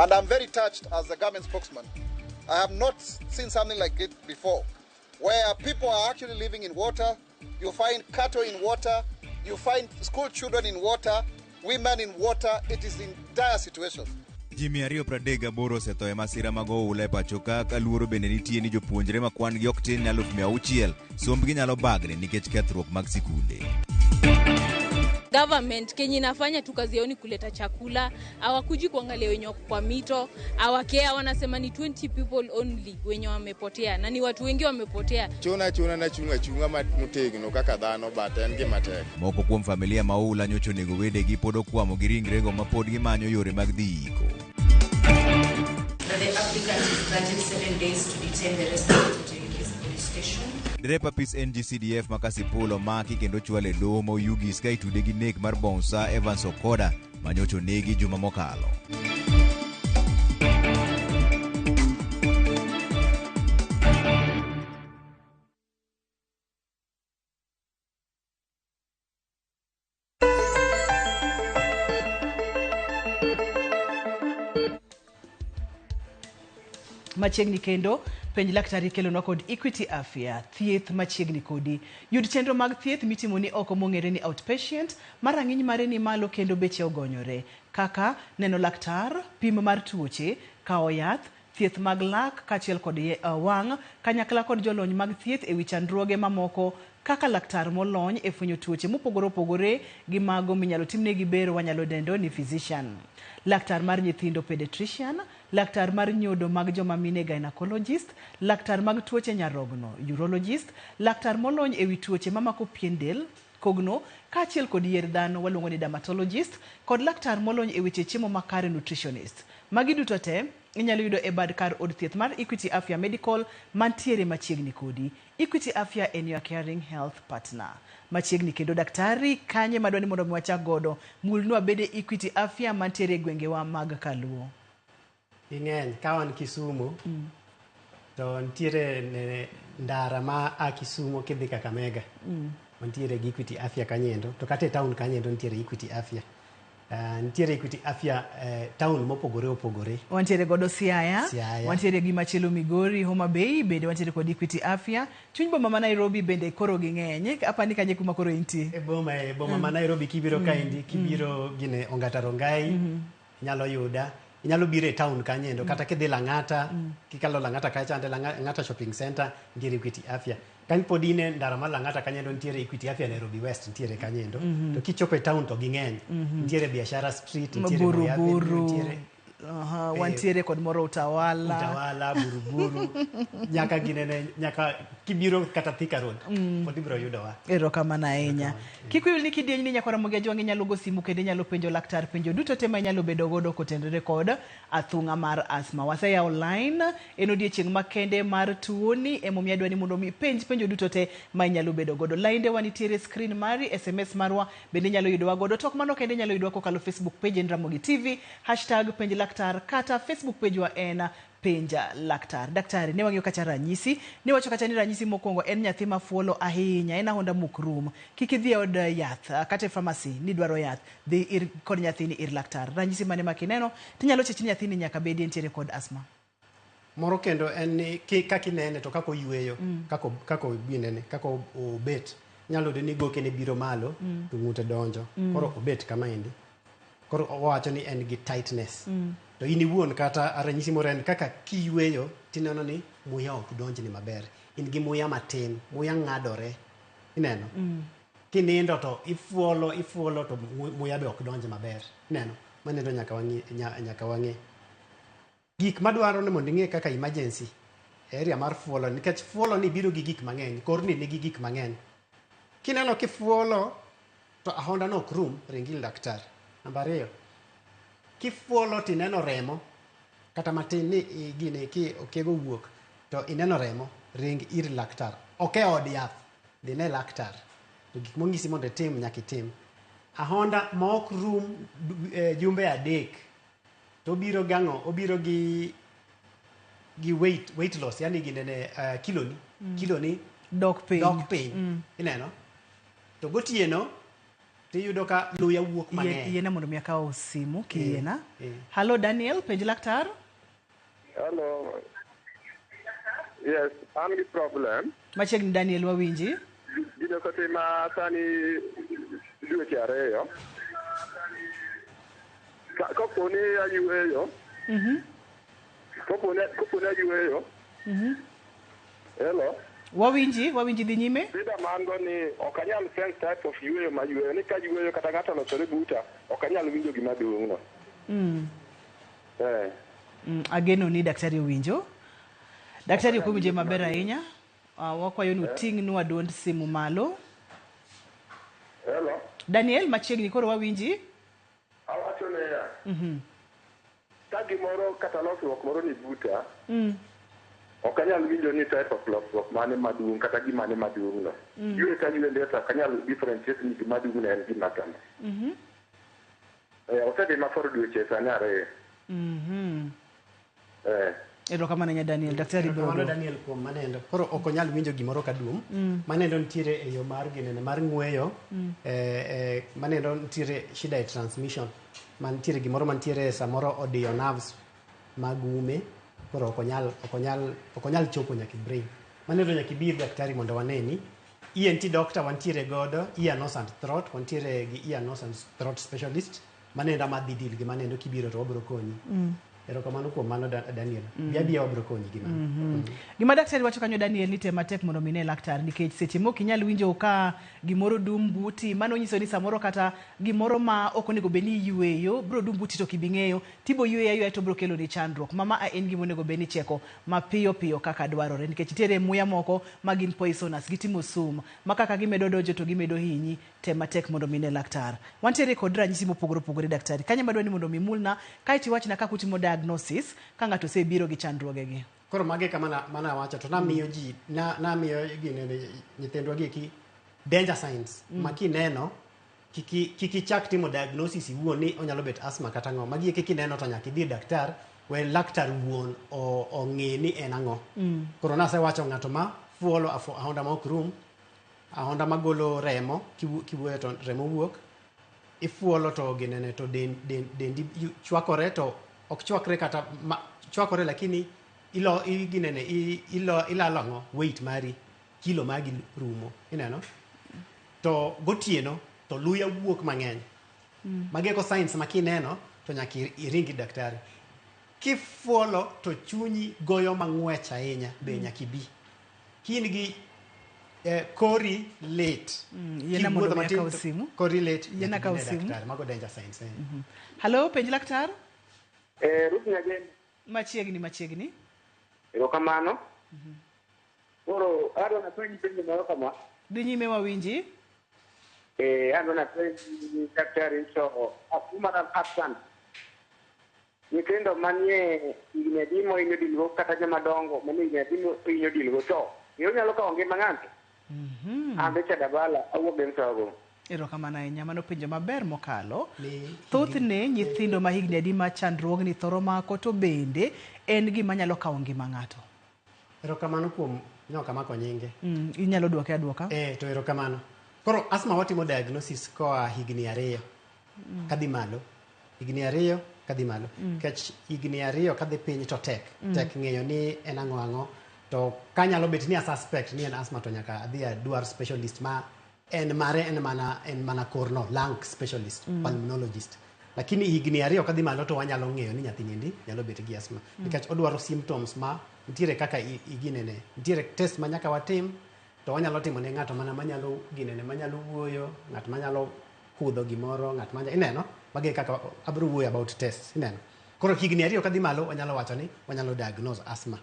And I'm very touched as the government spokesman. I have not seen something like it before, where people are actually living in water. You find cattle in water. You find school children in water, women in water. It is in dire situations. Jimmy Ario Pradega Boros eto e masira mago ule pachoka kaluoro bende nitie ni jopuonjre ma kwan gi ok tin nyalo 600 sombgi nyalo bagre nikech kethruok mag sikunde. Government Kenya inafanya tu kazi yao ni kuleta chakula, hawakuji kuangalia wenye wako kwa mito, hawakea, wanasema ni 20 people only wenye wamepotea na ni watu wengi wamepotea. Chuna na chunga mutegno kaka dhano baten gi matek. Moko kuom familia maula nyocho nego wedegi podo kwamo gi ringrego ma pod gimanyo yore mag dhi iko. The applicant is granted 7 days to detain the respondent to his police station. Drepa Peace NGCDF Makasipulo maki kendo chwale domo Yugis ka itude gi nek mar Bonsa Evans Okoda manyocho negi juma mokalo. Machiegni kendo penj laktari kelonwa kod Equity Afya, thieth machiegni kodi. Yud chenro mag thieth mitimo ni oko mong'ere ni outpatient, marang'iny mare ni malo kendo beche ogonyore, kaka neno laktar, pim mar tuoche, kawo yath, thieth mag lak kaachiel kod wang', kanyakla kod jolony mag thieth ewi chandruoge mamoko kaka laktar molony e fwenyo tuoche mopogore opogore gi mago minyalo timnegi bero wanyalo dendo ni physician. Laktar mar nyithindo pediatrician, laktar mar nyodo mag joma mine gynecologist, laktar mag tuoche nyarogno urologist, laktar molony ewi tuoche mamako pien del kogno kaachiel kod yier dhano waluongo ni dermatologist, kod laktar molony e weche chiemo makare nutritionist. Magi duto te inyalo yudo e bad kar od thieth mar Equity Afya Medical mantiere machiegni kodi. Equity Afya en your caring health partner. Machiegni kendo daktari kanye madwani mondo mwachak godo mulnwa bede Equity Afya mantiere gwengewa mag Kaluo. Ing'eny kawan Kisumu to ntiere ndara ma a Kisumu kidhi Kakamega. Ntiere gi Equity Afya kanyendo to kata e town kanyendo ntiere Equity Afya. Nitiere Equity Afya town mopogore opogore. Wantiere godo Siaya, Siaya. wantiere gi machielo Migori, Homa Bay, bende wantiere kod Equity Afya. Chuny boma ma Nairobi bende koro ging'eny. Apani kanye kuma koro intie. Boma ma Nairobi kibiro kaendi, kibiro gine Ongata Rongai, inyalo yuda. Inyalo biro e town kanyendo, kata kidhi Lang'ata, kikalo Lang'ata kachande, Lang'ata Shopping Center, nitiere Equity Afya. Kan pod ine ndara mar Lang'ata kanyendo nitiere Equity Afya Nairobi West nitiere kanyendo. To kichopo e town to ging'eny. Nitiere Biashara Street, nitiere Buruburu. nitiere Wantiere kod moro Utawala. Utawala, Buruburu. Nyaka ginene, nyaka kibiro kata Thika Road. Pod ibiro yudowa. Erokamano ahinya. Kik wil ni kidieny ni nyakwa Ramogi Ajwang' inyalo go simu kendo inyalo penjo laktar penjo duto te ma inyalo bedo godo kotenore kod athung'a mar asthma. Waseyawo line en odiechieng' makende mar tuoni emomiyo adwa ni mondo mi penj penjo duto te ma inyalo bedo godo. Line wa nitiere screen mari, SMS marwa bende inyalo yudowa godo. Tok mano kendo inyalo yudowa kokalo Facebook page en Ramogi TV #penj laktar kata Facebook page wa en penja laktar. Daktari, ne wang'iyo kacha ranyisi, ne wacho kacha ni ranyisi mokwongo en nyathi mafuolo ahinya, en ahonda mukrum. Kik idhi od yath kata e pharmacy ni dwaro yath, dhi ir kod nyathini ir laktar. Ranyisi mane ma kineno tinyalo chechi nyathini nyaka bedi entiere kod asthma. Moro kendo en ni kaka inene to kako yweyo, kako binene, kako obet. Nyalo de ni goke ne biro malo to ng'ute donjo. Koro obet kama endi. Koro owacho ni en gi tightness. To in iwuon kata ranyisi moro en kaka kiyweyo tineno ni muya ok donjni maber. In gi muya matin, muya ng'adore. Ineno? Kinindo to ifuolo to muya be ok donj maber. Ineno? Manendo nyaka wang'e. Gik madwaro ni mondo ing'e kaka emergency area mar fuolo, nikech fuolo ni biro gi gik mang'eny, korni nigi gik mang'eny. Kineno kifuolo to ahonda no ok rum, ringi ir laktar. Namba 2, kifuolo tineno remo kata matin ni gine ki okego wuok to ineno remo, ring ir laktar. Ok e od yath, dhi ne laktar. To gik mong'isi mondo itim nyaka itim. Ahonda ma ok rum jumbe 3 to obiro gang'o, obiro gi weight loss, yani ginene kiloni dok piny. Ineno? To gotieno tiyudo ka luya wuok mang'eny. Yiena mondo mi akaw simu kiyiena. Hello Daniel, penj laktar. Hello. Yes, I'm the problem. Machiegni Daniel wawinji. Gino kotima sani dweche 2. Koponi ayueyo. Koponi ayueyo. Hello. Wawinji dhi nyime. Shida mango ni ok anyal sense type of yueyo ma yueyo, ni ka yueyo kata ng'ato losore buta ok anyal winjo gima duong'no. Ageno ni daktari owinjo. Daktari ok owinje maber ahinya. Wakwayo ni uting'nwa duond simu malo. Hello. Daniel, machiegni koro wawinji. Awacho ne ya. Ka gimoro kata losruok moro ni buta. Ok anyal winjo ni type of losruok mane maduong' kata gimane maduong'no. Yue ka yue ndeta ok anyal differentiate ni gima duong' en gima kama. Osedhi for dweche sani 2. Erokamano nya Daniel, daktari bro. Daniel kuom manendo. Koro ok onyal winjo gimoro kaduong'. Manendo nitiere e yo mar ginene mar ng'weyo. Manendo nitiere shida e transmission. Mantiere gimoro mantiere samoro odiyo nerves mag ume. Koro ok onyal chopo nyaka brain. Manendo nyaka ibir daktari mondo waneni. ENT doctor wantiere godo, ear nose and throat, wantiere gi ear nose and throat specialist. Manendo madhi deal gi manendo kibiro to obiro konyi. Erokamano kuom mano Daniel. Biya obiro konyi gima. Gima daktari wacho kanyo Daniel ni tema tek mondo mine laktar nikech seche moko inyal winjo ka gimoro dum buti, mano nyiso ni samoro kata gimoro ma ok onego beni yweyo, bro dum buti to kibing'eyo, tibo yweyo to bro kelo ni chandruok. Mama en gima onego beni cheko mapiyo kaka dwarore nikech tiere muya moko magin poisonous, gitimo sum, ma kaka gimedo donjo to gimedo hinyi, tema tek mondo mine laktar. Wantiere kod ranyisi mopogore daktari. Kanye madwa ni mondo mimulna kaiti wachna kaka utimo diagnosis ka ng'ato osebiro gi chandruogegi. Koro mage kama mana wacho to namiyo ji namiyo gine nyithindwa gi danger signs ma kineno kiki chak timo diagnosis iwuon ni onyalo bet asthma kata ng'o. Magi kiki neno to nyaka idhi daktar, we laktar wuon ong'e ni en ang'o. Koro nasewacho ng'ato ma fuolo ahonda ma ok rum, ahonda magolo remo, kiwuoyo to remo wuok, ifuolo to ginene to dendi chwakore to ok chwakre kata chwakore lakini ilalongo weight mari kilo magi rumo ineno to gotieno to luya wuok mang'eny mageko science makineno to nyaka iringi daktari kifuolo to chunyi goyo mang'wech ahinya be nyaka ibi kin gi kori late yena mondo maka simu kori late yena ka simu daktari mago danger signs Hello penj laktar Ruth Nyagen machiegni erokamano koro adwa napenji penjo moro kama dhi nyime wawinji adwa napenji daktari to Athung'a absent nyithindo manie higni adi mohinyo dilgo kata joma dongo manie higni adi mohinyo dilgo to iyo nyalo kawo ngima ng'ato ambe Chadabala awuok Demtogo. Erokamano ahinya mano penjo maber mokalo thothne nyithindo ma higni adi ma chandruogni thoro mako to bende en gima nyalo kawo ngima ng'ato. Erokamano kuom nyoka mako nyinge inyalo duoke aduoka to erokamano koro asthma watimo diagnosis koa higni 2 kadhi malo higni 2 kadhi malo kech higni 2 kadhi piny to tek ng'eyo ni en ang'o to kanyalo bet ni a suspect ni en asthma to nyaka adhi adwar specialist ma en mana korno lung specialist pulmonologist lakini higni 2 kadhi malo to wanyalo ng'eyo ni nyathi niendi nyalo bet gi asthma nikech odwaro symptoms ma nitiere kaka iginene nitiere test ma nyaka watim to wanyalo timo ne ng'ato mana manyalo ginene manyalo wuoyo ng'at manyalo kudho gimoro ng'at manyalo ineno mage kaka abro wuoyo about test ineno koro higni 2 kadhi malo wanyalo wacho ni wanyalo diagnose asthma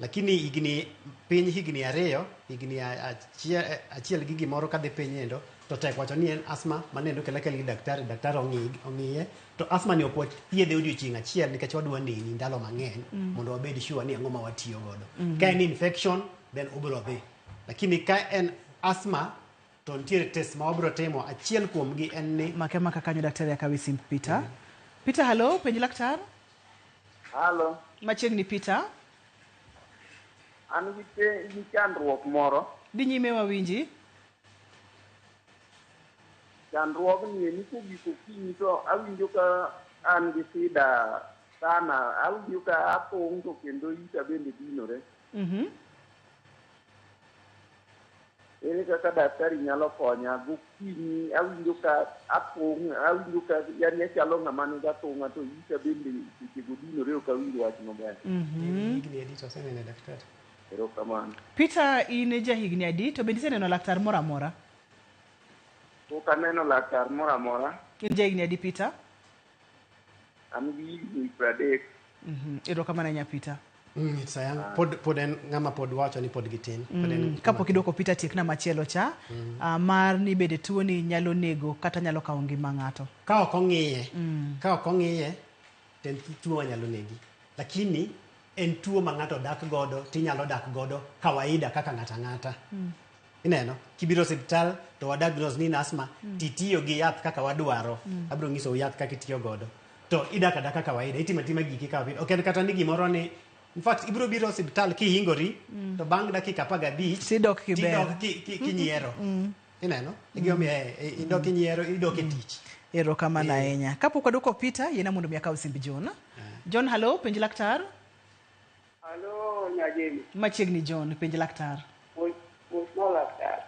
lakini higni 2 higni achiel gi gimoro kadhi piny endo to tek wacho ni en asthma manendo kelekel gi daktari ong'iye to asthma ni ok thiedhe odiochieng' achiel nikech wadwa neni ndalo mang'eny mondo wabed sure ni ang'o ma watiyo godo ka en infection then obro dhi lakini ka en asthma to nitiere test ma wabro timo achiel kuomgi en ni maka kanyo daktari akawi sim Peter hello penj laktar Halo machiegni Peter an gi chandruok moro dhi nyime wawinji chandruogni ni kogiko kinyi to awinjo ka an gi shida sana awinjo ka apong' to kendo ita bende dinore ere kaka daktari nyalo konya gokinyi awinjo ka apong' awinjo ka yani achalo ng'ama nigi athung'a to ita bende sechego dinore ok awinjo wach maber higni adi to osenene daktari erokamano Peter in ja higni adi to bende iseneno laktar moro amora pok aneno laktar moro amora in ja higni adi Peter an gi higni 30 erokamano ahinya Peter sayang pod en ng'ama pod wacho ni pod gitin kapok idwoko Peter tiekna machielo cha mar ni bede tuo ni nyalo nego kata nyalo kawo ngima ng'ato ka ok ong'iye to en tuo manyalo negi lakini en tuo ma ng'ato dak godo tinyalo dak godo kawaida kaka ng'ata ineno kibiro hospital to wadiagnose ni asthma titiyo gi yath kaka wadwaro abro nyiso yath kaka itiyo godo to idak adaka kawaida itimatima giki kawaida ok en kata ni gimoro ni in fact ibro biro hospital kihingori to bang' dakika 15 tidok kinyiero ineno igiomiye idok kinyiero idok e tich erokamano ahinya kapok wadwoko Peter yena mondo mi akaw simb John hello penj laktar Halo Nyageni machiegni John penj laktar Usmo laktar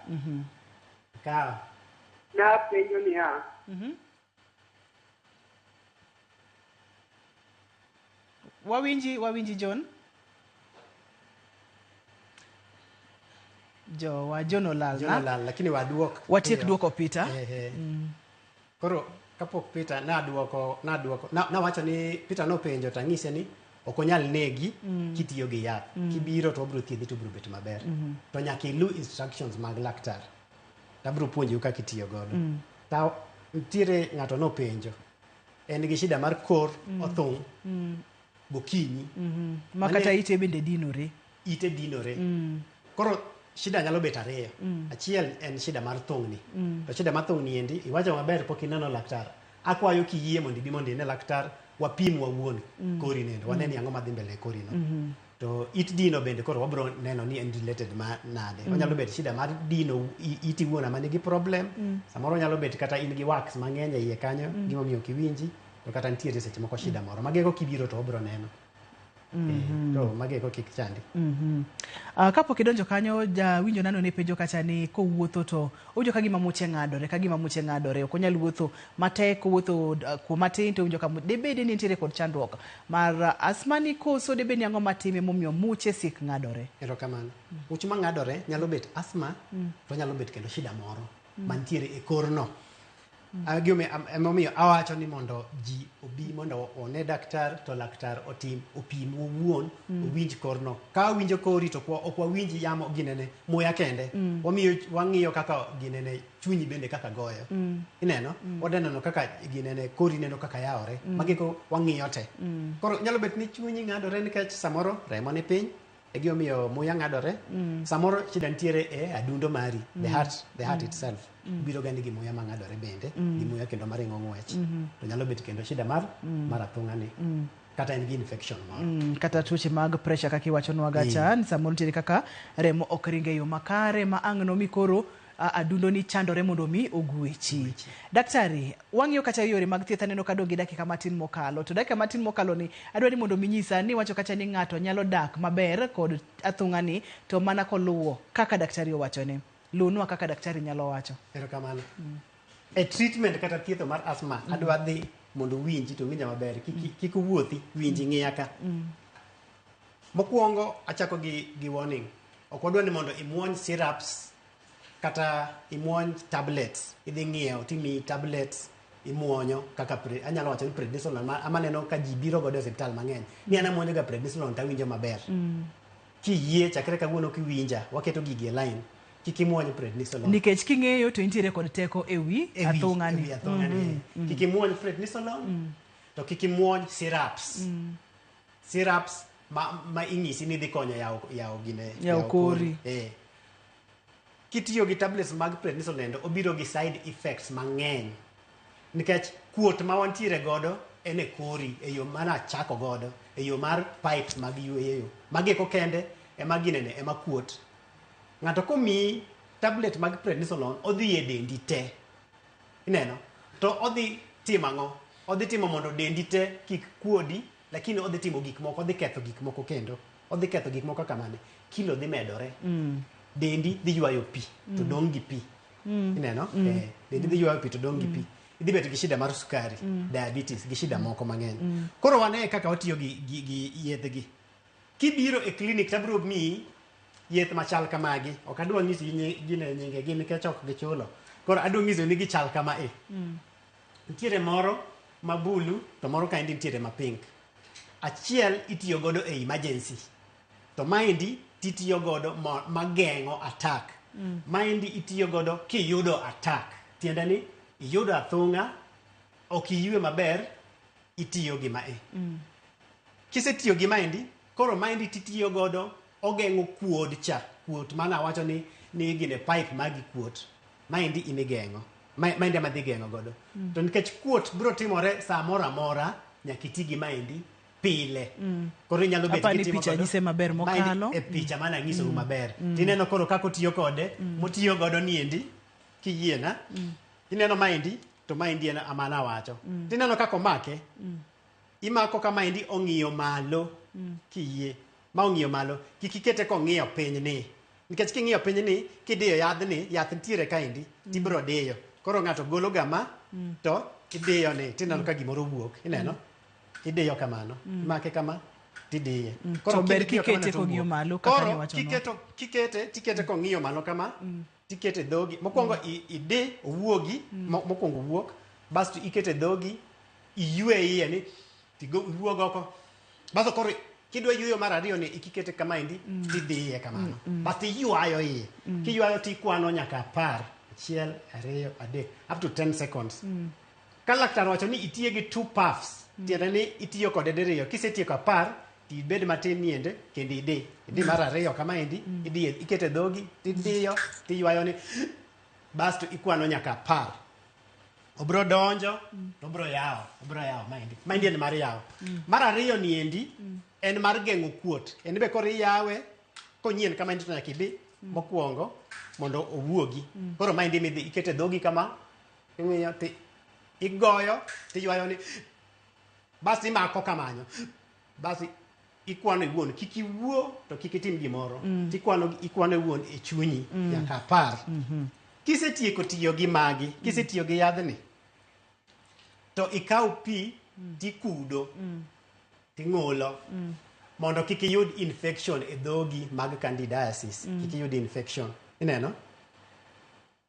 Ka na penjo ni ha wawinji John John olal lakini watiek duoko Peter koro kapok Peter nawacho ni Peter nopenjo tang'ise ni ok onyal negi kitiyo gi yath kibiro to obro thiedhi to obro bet maber to nyaka ilu instructions mag laktar tabro puonji kaka itiyo godo ta nitiere ng'ato nopenjo en gi shida mar kor othung' gokinyi makata ite bende dinore koro shida nyalo bet ariyo achiel en shida mar thung'ni to shida mar thung'ni endi iwacho maber pok ineno laktar akwayo kiyie mondo ibi mondo ine laktar wapim wawuon kori nendo waneni ang'o madhi mbele kori no to it dino bende koro wabro neno ni en related ma nade onyalo bet shida mar dino iti wuona ma nigi problem samoro nyalo bet kata in gi wax mang'eny e iye kanyo gima miyo kiwinji to kata nitiere seche moko shida moro magego kibiro to wabro neno to magego kik chandi kapok idonjo kanyo jawinjo nano ne penjo kacha ni kowuotho to owinjo ka gima muche ng'adore ok onyal wuotho matek kowuotho kuom matin to owinjo ka debede ni nitiere kod chandruok mar asthma ni koso debede ni ang'o matime momiyo muche sik ng'adore. Erokamano. Much ma ng'adore nyalo bet asthma to nyalo bet kendo shida moro mantiere e korno. Emomiyo awacho ni mondo ji obi mondo one daktar to laktar opim owuon owinj korno ka winjo kori to ok wawinj yamo ginene muya kende wang'iyo kaka ginene chunyi bende kaka goyo ineno wadaneno kaka ginene kori neno kaka yawore magiko wang'iyo te koro nyalo bet ni chunyi ng'adore nikech samoro remo ni piny e gimomiyo muya ng'adore samoro shida nitiere e adundo mari the heart itself biro gani gi muya mang'adore bende gi muya kendo maringo ng'wech to nyalo bet kendo shida mar athung'a ni kata en gi infection moro kata tuoche mag pressure kaka iwachonwa gacha samoro nitiere kaka remo ok ringe e yo makare ma ang' no mi koro adundo ni chandore mondo mi ogwechi. Daktari, wang'iyo kata yore mag thieth aneno ka donge dakika matin mokalo. To dakika matin mokalo ni adwa ni mondo minyisa ni wacho kacha ni ng'ato nyalo dak maber kod athung'a ni to mana koluwo kaka daktari owachone. Luonwa kaka daktari nyalo wacho. Erokamano. E treatment kata thietho mar asthma adwa dhi mondo winji to winja maber kik wuothi winji ng'iya ka. Mokwongo achako gi warning. Ok wadwa ni mondo imuony syrups kata imuony tablets idhi ng'iewo timiyi tablets imuonyo kaka anyalo wacho ni prednisolone amaneno ka ji biro godo e osiptal mang'eny ni an amuonyo ga prednisolone tawinjo maber kiyie chakre kawuono kiwinja waketo gigi e line kik imuony prednisolone nikech king'eyo to intiere kod teko ewi athung'a ni kik imuony prednisolone to kik imuony syrups ma ing'isi ni dhi konyo yawo kori kitiyo gi tablets mag prednisolone obiro gi side effects mang'eny nikech kuot ma wantiere godo en e kori e yo mana chako godo e yo mar pipes mag yweyo mageko kende ema ginene ema kuot ng'ato komiyi tablet mag prednisolone odhi e dendi te ineno to odhi timo ang'o odhi timo mondo dendi te kik kuodi lakini odhi timo gik moko odhi ketho gik moko kendo odhi ketho gik moko kamane kilo dhi medore dendi dhi ywayo pi to dong' gi pi ineno dendi dhi ywayo pi to dong' gi pi idhi bedo gi shida mar sukari diabetes gi shida moko mang'eny koro wane kaka watiyo gi yedhgi kibiro e clinic tabiro miyi yeth machal kamagi ok adwa nyisi nyingegi nikech ok gichulo koro adwa nyiso ni gichal kama nitiere moro ma bulu to moro kaendi nitiere ma pink achiel itiyo godo e emergency to maendi titiyo godo mageng'o attack maendi itiyo godo kiyudo attack tiende ni iyudo athung'a ok iywe maber itiyo gi mae kisetiyo gi maendi koro maendi titiyo godo ogeng'o kuot mana wacho ni gine pipe magi kuot maendi imigeng'o maendi ema dhi geng'o godo to nikech kuot biro timore saa moro amora nyaka iti gi maendi pile koro inyalo bet kitimo picha nyise maber mokalo e picha mana nyiso maber tineno koro kako tiyo kode motiyo godo niendi kiyiena tineno maendi to maendi en amana wacho tineno kako make imako ka maendi ong'iyo malo kiyie ma ong'iyo malo kik ikete kong'iyo piny ni nikech king'iyo piny ni kidiyo yath nitiere kaendi tibiro diyo koro ng'ato golo gama to idiyo ni tineno ka gimoro wuok ineno idiyo kamano make kama tidiye koro ber kikete kong'iyo malo kaka ni wacho no tikete kong'iyo malo kama tikete dhogi mokwongo ide owuogi mokwongo wuok basto ikete dhogi iywe iye ni iwuog oko basto koro kidwa yweyo mar ariyo ni ikikete kama endi tidiye kamano basto iywayo iye kiywayo tikwano nyaka 10 1 2 3 up to 10 seconds ka laktar wacho ni itiye gi 2 puffs tiende ni itiyo kode diriyo kisetieko 10 tibed matin niende kendo idi mar ariyo kama endi idiye ikete dhogi tidiyo tiywayo ni basto ikwano nyaka 10 obro donjo to obro yawo maendi en mar yawo. Mar ariyo ni endi en mar geng'o kuot. En be koro iyawe konyien kama endi to nyaka ibi mokwongo mondo owuogi. Koro maendi midhi ikete dhogi kama ing'iyo ti igoyo tiywayo ni basi imako kamanyo. Basi ikwano iwuon kik iwuo to kik itim gimoro. Ikwano iwuon e chunyi nyaka 10. Kisetieko tiyo gi magi, kisetiyo gi yadhni, to ikaw pi tikudo ting'olo mondo kik iyud infection e dhogi mag candidiasis. Kik iyud infection. Ineno?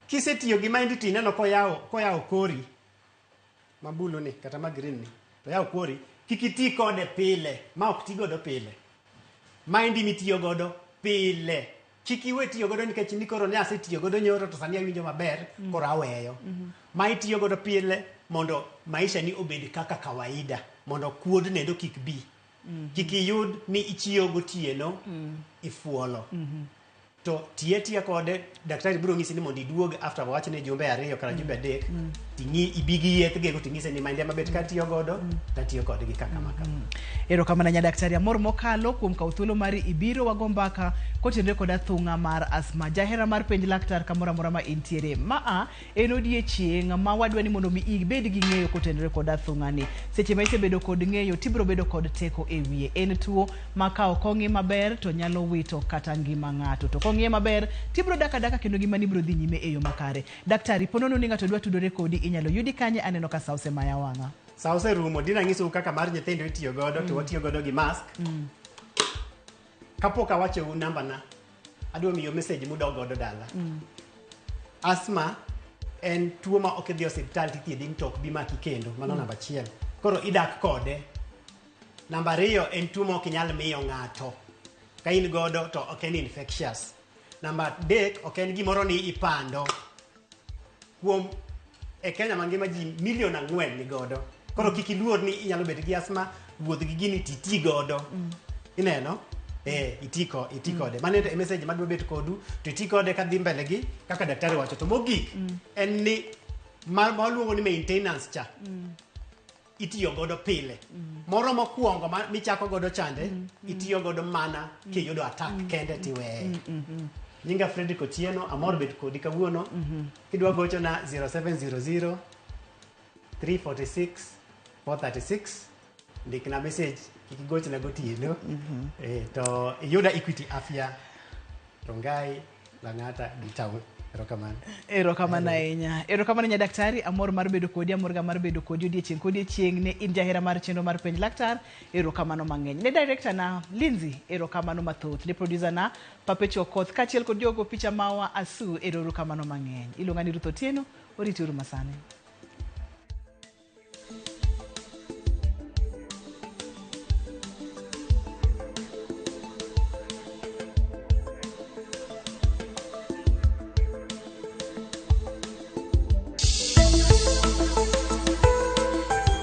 Kisetiyo gi maendi tineno koyawo kori mabulu ni kata ma green ni, to yawo kori, kik iti kode pile, ma ok ti godo pile. Maendi mitiyo godo pile. Kik iwe tiyo godo nikech ni koro ne asetiyo godo nyoro to sani awinjo maber, koro aweyo. Ma itiyo godo pile mondo maisha ni obed kaka kawaida, mondo kuod nendo kik bi. Kik iyud ni ichiyo gotieno ifuolo. To tiya kode, daktari biro ng'isi ni mondo iduog after wachne jumbe 2 kata jumbe 3, ibi gi yeth gego ting'ise ni maendi mabet ka tiyo godo, tatiyo kodgi kaka maka. Erokamano nya daktari Amor mokalo kuom kawo thuolo mari ibiro wago mbaka kotenore kod athung'a mar asthma. Jahera mar penj laktar kamoro amora ma intiere. En odiechieng' ma wadwa ni mondo mi ibed gi ng'eyo kotenore kod athung'a ni. Seche ma isebedo kod ng'eyo tibiro bedo kod teko e wiye. En tuo ma ka ok ong'i maber to nyalo wito kata ngima ng'ato. To kong'iye maber tibiro dak adaka kendo ngimani biro dhi nyime e yo makare. Daktari, ponono ni ng'ato dwa tudore kodi inyalo yudi kanye? Aneno ka sauce maya wang'a. Sauce rumo, dina ng'isou kaka mar nyithindo itiyo godo, to watiyo godo gi mask. Kapok awachou namba na, adwa miyo message mudog godo dala. Asthma en tuo ma ok idhi osiptal tithiedhi to ok bi maki kendo, mano namba 1. Koro idak kode. Namba 2 en tuo ma ok nyal miyo ng'ato. Ka in godo to ok en infectious. Namba 3 ok en gimoro ni ipando. Kuom e Kenya mangima ji 4 million ni godo. Koro kik iluor ni inyalo bet gi asthma, wuoth gi gini titi godo. Ineno? Iti kode. Mano e message madwa bet kodu, to iti kode ka dhi mbele gi kaka daktari wacho. To mogik en ni maluongo ni maintenance cha. Itiyo godo pile. Moro mokwongo michako godo chande, itiyo godo mana kiyudo attack kende tiweye. Nyinga Fredrick Otieno, Amor bet kodi kawuono. Kidwa gocho na 0700 346 436. Ndik na message kikigocho na gotieno. To yuda Equity Afya Rongai Lang'ata Gitawe. Erokamano ahinya. Erokamano nya daktari Amor mar bedo kodi, Amorga mar bedo kodi odiechieng' ne in jahera mar chenro mar penj laktar. Erokamano mang'eny. Ne director na Lindsay, erokamano mathoth. Ne producer na Papecho Koth kachiel kod jogo picha mawa Asu, erokamano mang'eny. Iluonga ni Ruth Otieno, oriti uru masane.